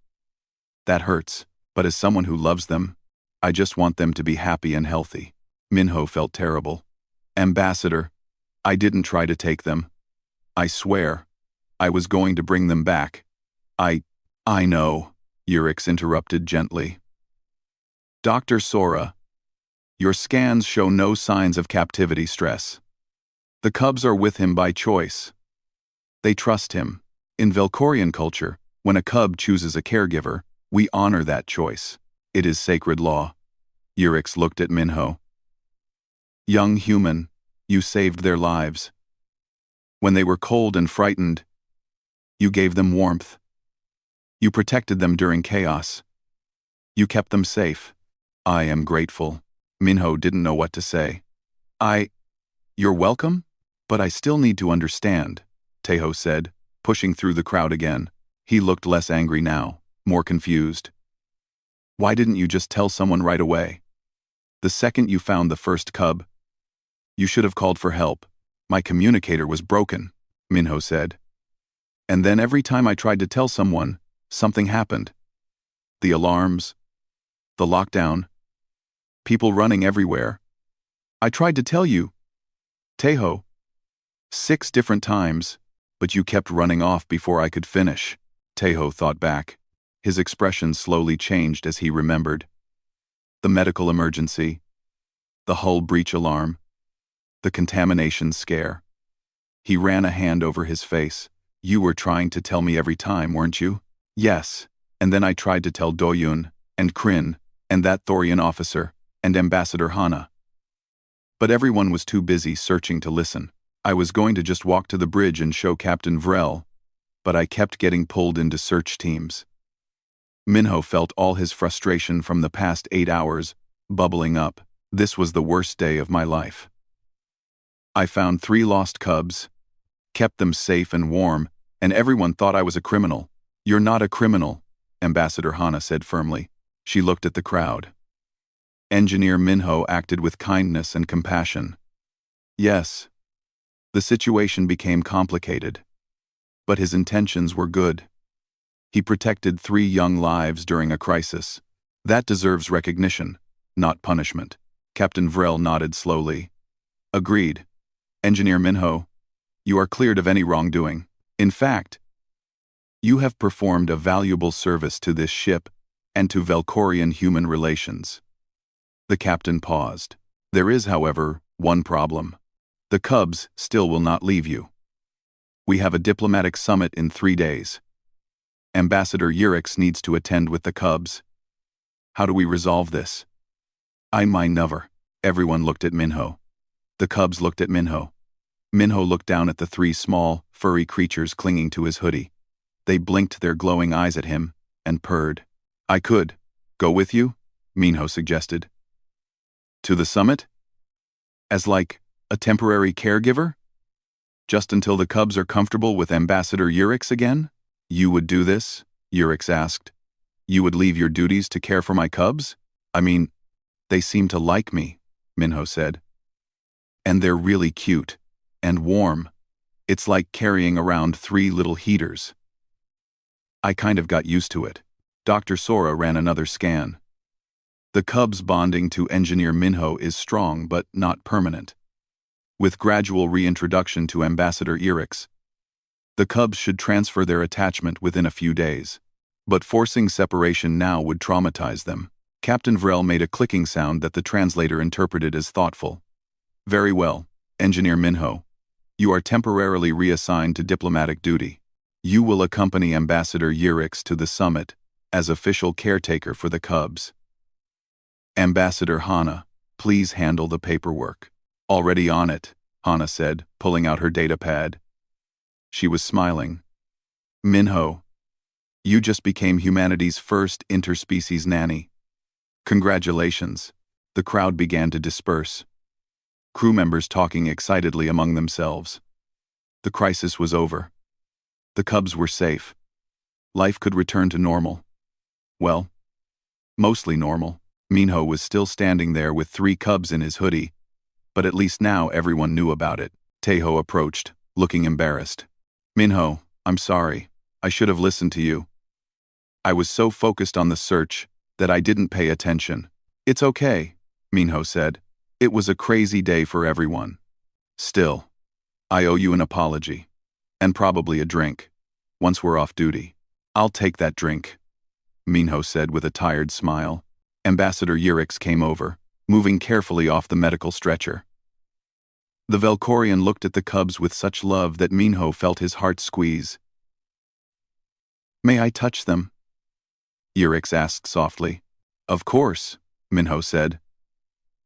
that hurts, but as someone who loves them, I just want them to be happy and healthy. Minho felt terrible. Ambassador, I didn't try to take them. I swear, I was going to bring them back. I know, Yurix interrupted gently. Dr. Sora, your scans show no signs of captivity stress. The cubs are with him by choice. They trust him. In Velkorian culture, when a cub chooses a caregiver, we honor that choice. It is sacred law. Yurix looked at Minho. Young human, you saved their lives. When they were cold and frightened, you gave them warmth. You protected them during chaos. You kept them safe. I am grateful. Minho didn't know what to say. You're welcome? But I still need to understand, Teho said, pushing through the crowd again. He looked less angry now, more confused. Why didn't you just tell someone right away? The second you found the first cub, you should have called for help. My communicator was broken, Minho said. And then every time I tried to tell someone, something happened. The alarms, the lockdown, people running everywhere. I tried to tell you, Teho, 6 different times, but you kept running off before I could finish. Teho thought back. His expression slowly changed as he remembered. The medical emergency, the hull breach alarm, the contamination scare. He ran a hand over his face. You were trying to tell me every time, weren't you? Yes, and then I tried to tell Doyun, and Kryn, and that Thorian officer, and Ambassador Hana. But everyone was too busy searching to listen. I was going to just walk to the bridge and show Captain Vrel, but I kept getting pulled into search teams. Minho felt all his frustration from the past 8 hours bubbling up. This was the worst day of my life. I found 3 lost cubs, kept them safe and warm, and everyone thought I was a criminal. You're not a criminal, Ambassador Hana said firmly. She looked at the crowd. Engineer Minho acted with kindness and compassion. Yes, the situation became complicated, but his intentions were good. He protected 3 young lives during a crisis. That deserves recognition, not punishment. Captain Vrel nodded slowly. Agreed. Engineer Minho, you are cleared of any wrongdoing. In fact, you have performed a valuable service to this ship and to Velkorian human relations. The captain paused. There is, however, one problem. The cubs still will not leave you. We have a diplomatic summit in 3 days. Ambassador Yurix needs to attend with the cubs. How do we resolve this? I never. Everyone looked at Minho. The cubs looked at Minho. Minho looked down at the 3 small, furry creatures clinging to his hoodie. They blinked their glowing eyes at him and purred. I could go with you, Minho suggested. To the summit? As like a temporary caregiver? Just until the cubs are comfortable with Ambassador Yurix again? You would do this? Yurix asked. You would leave your duties to care for my cubs? I mean, they seem to like me, Minho said. And they're really cute and warm. It's like carrying around 3 little heaters. I kind of got used to it. Dr. Sora ran another scan. The cubs' bonding to Engineer Minho is strong but not permanent. With gradual reintroduction to Ambassador Yurix, the cubs should transfer their attachment within a few days. But forcing separation now would traumatize them. Captain Vrel made a clicking sound that the translator interpreted as thoughtful. Very well, Engineer Minho. You are temporarily reassigned to diplomatic duty. You will accompany Ambassador Yurix to the summit as official caretaker for the Cubs. Ambassador Hana, please handle the paperwork. Already on it, Hana said, pulling out her datapad. She was smiling. Minho, you just became humanity's first interspecies nanny. Congratulations. The crowd began to disperse. Crew members talking excitedly among themselves. The crisis was over. The Cubs were safe. Life could return to normal. Well, mostly normal. Minho was still standing there with 3 cubs in his hoodie, but at least now everyone knew about it. Tejo approached, looking embarrassed. Minho, I'm sorry. I should have listened to you. I was so focused on the search that I didn't pay attention. It's okay, Minho said. It was a crazy day for everyone. Still, I owe you an apology. And probably a drink. Once we're off duty. I'll take that drink, Minho said with a tired smile. Ambassador Yurix came over, moving carefully off the medical stretcher. The Velkorian looked at the Cubs with such love that Minho felt his heart squeeze. May I touch them? Yurix asked softly. Of course, Minho said.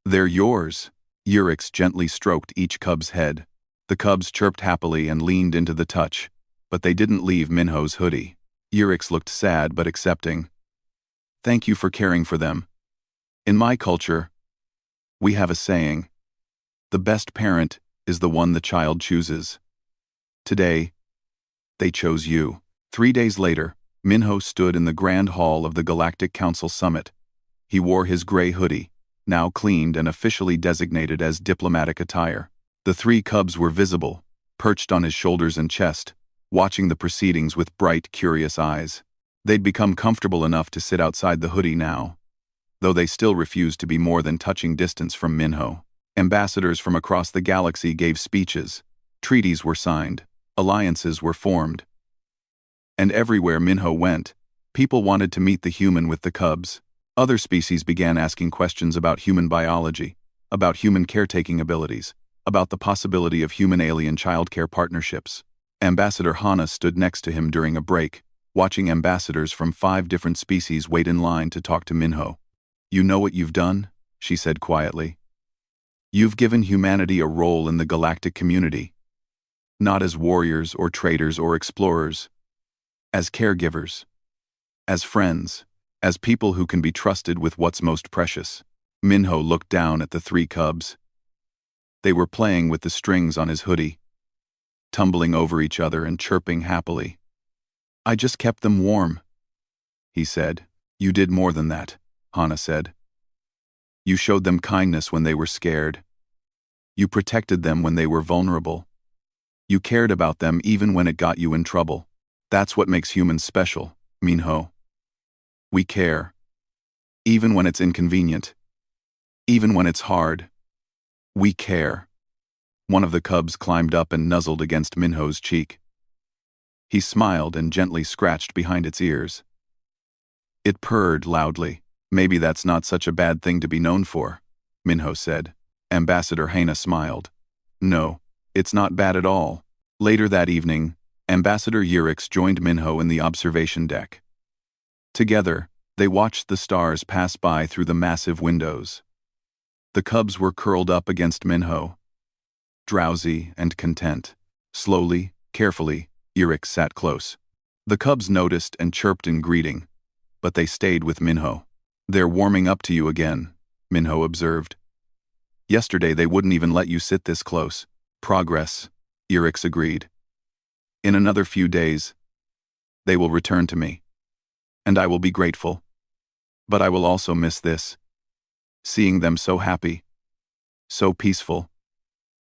They're yours. Yurix gently stroked each Cub's head. The Cubs chirped happily and leaned into the touch, but they didn't leave Minho's hoodie. Yurix looked sad but accepting. Thank you for caring for them. In my culture, we have a saying, the best parent is the one the child chooses. Today, they chose you. 3 days later, Minho stood in the grand hall of the Galactic Council Summit. He wore his gray hoodie, now cleaned and officially designated as diplomatic attire. The 3 Cubs were visible, perched on his shoulders and chest, watching the proceedings with bright, curious eyes. They'd become comfortable enough to sit outside the hoodie now, though they still refused to be more than touching distance from Minho. Ambassadors from across the galaxy gave speeches, treaties were signed, alliances were formed. And everywhere Minho went, people wanted to meet the human with the Cubs. Other species began asking questions about human biology, about human caretaking abilities, about the possibility of human-alien childcare partnerships. Ambassador Hana stood next to him during a break, watching ambassadors from 5 different species wait in line to talk to Minho. You know what you've done? She said quietly. You've given humanity a role in the galactic community. Not as warriors or traders or explorers. As caregivers. As friends. As people who can be trusted with what's most precious. Minho looked down at the 3 Cubs. They were playing with the strings on his hoodie, tumbling over each other and chirping happily. I just kept them warm, he said. You did more than that, Hana said. You showed them kindness when they were scared. You protected them when they were vulnerable. You cared about them even when it got you in trouble. That's what makes humans special, Minho. We care. Even when it's inconvenient. Even when it's hard. We care. One of the Cubs climbed up and nuzzled against Minho's cheek. He smiled and gently scratched behind its ears. It purred loudly. Maybe that's not such a bad thing to be known for, Minho said. Ambassador Hana smiled. No, it's not bad at all. Later that evening, Ambassador Yurix joined Minho in the observation deck. Together, they watched the stars pass by through the massive windows. The Cubs were curled up against Minho, drowsy and content. Slowly, carefully, Yurix sat close. The Cubs noticed and chirped in greeting, but they stayed with Minho. They're warming up to you again, Minho observed. Yesterday they wouldn't even let you sit this close. Progress, Yurix agreed. In another few days, they will return to me. And I will be grateful. But I will also miss this. Seeing them so happy. So peaceful.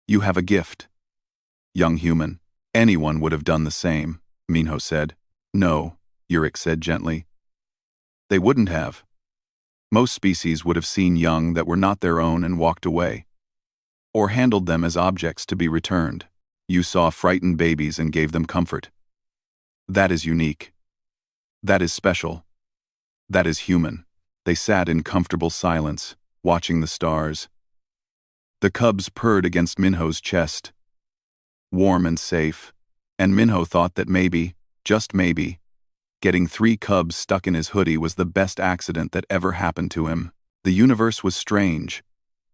You have a gift. Young human. Anyone would have done the same, Minho said. No, Yurix said gently. They wouldn't have. Most species would have seen young that were not their own and walked away. Or handled them as objects to be returned. You saw frightened babies and gave them comfort. That is unique. That is special. That is human. They sat in comfortable silence, watching the stars. The cubs purred against Minho's chest, warm and safe, and Minho thought that maybe, just maybe, getting 3 cubs stuck in his hoodie was the best accident that ever happened to him. The universe was strange,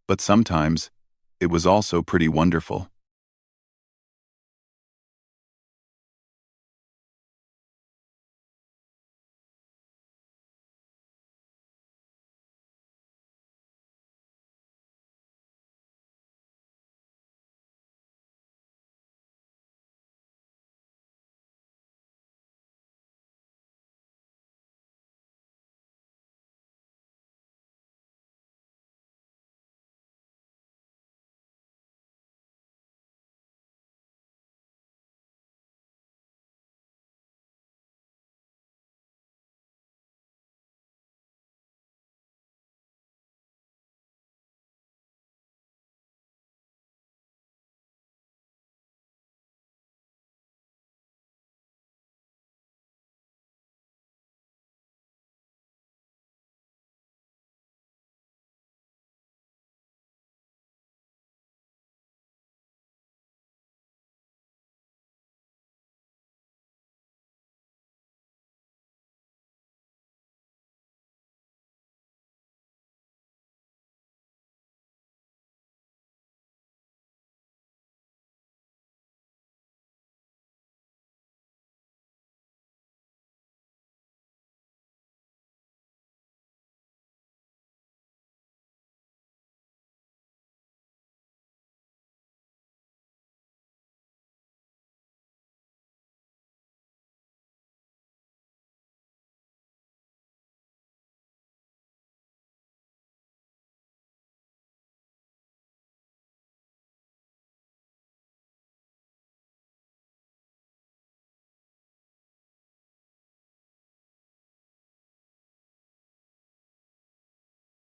but sometimes it was also pretty wonderful.